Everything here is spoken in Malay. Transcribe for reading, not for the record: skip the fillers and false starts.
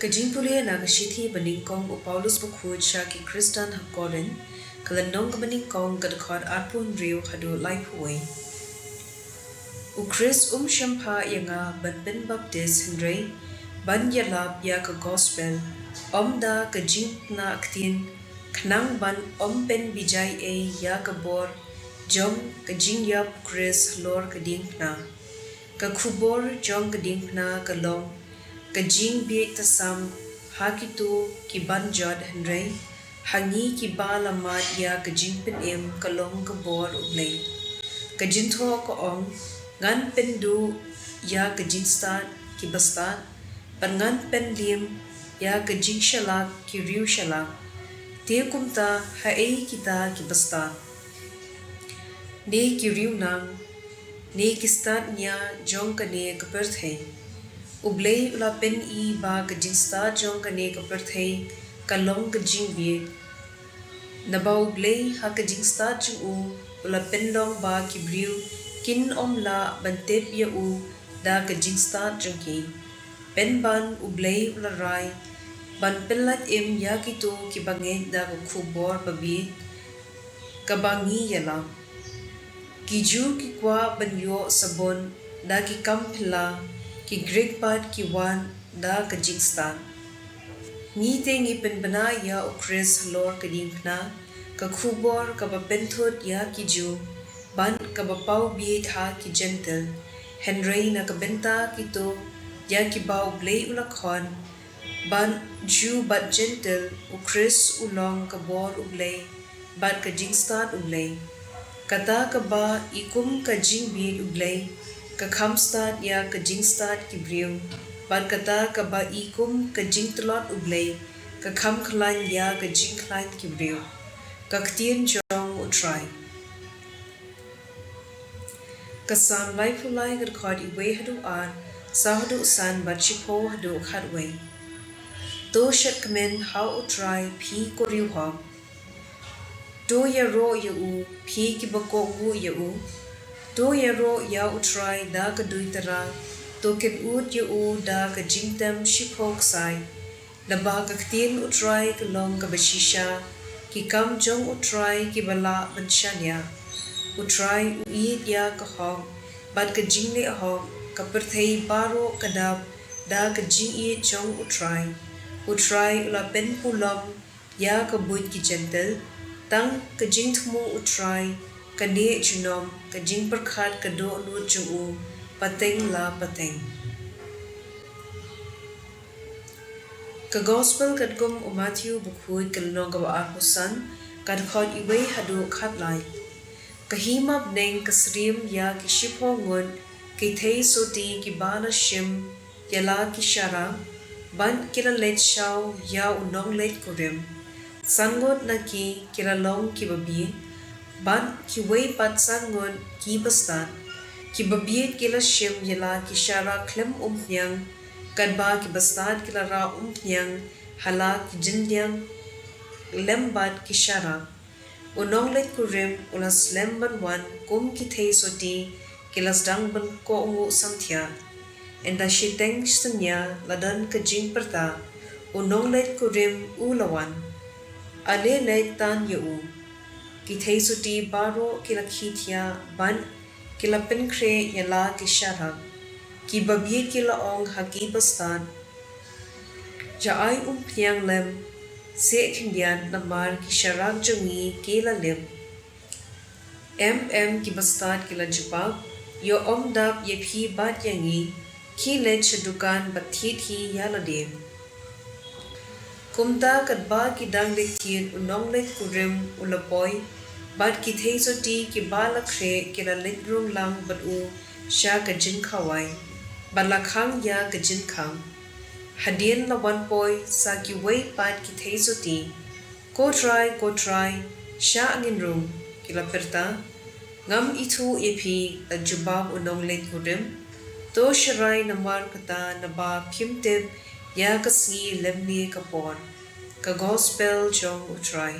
jingpule na shithi baningkong u Paulus bukhud sha ki Kristan hakoren kalanong baningkong kadkhot arpun riu hadu laipuwe u Chris shampa yanga ban baptist Henry ban yalap ya ka gospel da ka jingna ktien knang ban ben bijay e ya ka bor jom ka jingyap Chris lor ka dingna ka khubor jom ka dingna ka long ka jing bi tasam hakitu ki banjod Henry hangi ki balamat ya ka jingpen ka long ka bor u Blei ka jintho ko ong ngan pendu ya ka jingstat ki bastat pangan pendim ya ka jingshalak ki riu shalak te kumta hae kita ki bastat ne ki riu nang ne ki stat nya jong ka ne ka perthe u Blei ula pen ba ka jingstat jong ka ne ka perthe ka long ka jingbi na ba u Blei ha ka jingstat jung ula pen long ba ki briu kin la bantep ya da ka jingstat jung ki pen ban u Blei ula rai ban pelat ya ki to ki bange da ka khubor babi ka bangi yala ki ju ki kwa banyo sabon da ki kampila ki Greek pat ki wan da ka jingstat ni te ngi pen bana ya u Chris lor ka dingna ka khubor ka ba penthot ya ki ju ban ka ba pau bi ha ki gentle Henry na ka benta ki to ya ki ba u Blei ula khon ban ju bat gentle u Chris ulong ka bor u Blei bat ka jingstat u Blei kata ka ba ikum ka jingbi u Blei ka khamstat ya ka jingstat ki briu ban kata ka ba ikum ka jingtlot u Blei ka khamkhlan ya ka jingkhlan ki briu ka ktien jong u try kasam laifulai gar khod iwe hadu an sahdu san bachipo hadu khadwe to shat kmen how u try phi ko riu ha to ya ro ya u phi ki bako u ya u to ya ro ya u try da ka duitara to ken ut ya u da ka jingtam shipok sai na ba ka ktien u try ka long ka bashisha ki kam jong u try ki bala banshanya u try u eat ya ka hong bat ka jingle hong ka perthei baro kadab da ka jing eat jong u try ula pen pulam ya ka buit ki gentle tang ka jing thmu u try ka ne junom ka jing perkhat ka do nu chu u pateng la pateng ka gospel kat gum u Matthew bukhud ka no ga ba husan kad khod iwe hadu khat lai ka himap neng ka srim ya ki shipho ngun ki thei soti ki bana shim yala ki shara ban kila let shaw ya u nong let kodem sangot na ki kila long ki babi ban ki wei pat sangot ki bastan ki babi kila shim yala ki shara klem nyang kad ba ki bastan kila ra nyang hala ki jindyang lembat ki shara unong let kurim ulas lemban wan kum ki thei soti kilas dang ban ko ngu samthia enda shiteng sanya ladan ka jing perta unong let kurim ulawan ale let tan yu ki thei soti baro kila khithia ban kila penkre yala ki shara ki babi kila ong haki bastan ja ai piang lem se khindian namar ki sharag jungi kila lem ki bastat kila jupa yo dap ye phi bat yangi ki let dukan bathi thi yala dem kumta kat ba ki dang le thin unong le kurim ulapoi bat ki thei soti ki bala khre kila let rung lang bat u sha ka jin khawai bala khang ya ka jin khang hadien la one boy sa ki wei pat ki thei soti ko try sha angin room kila perta ngam ithu epi la jubab unong le kurim to shirai namar kata na ba phimtep ya ka si lemni ka pon ka gospel jong u try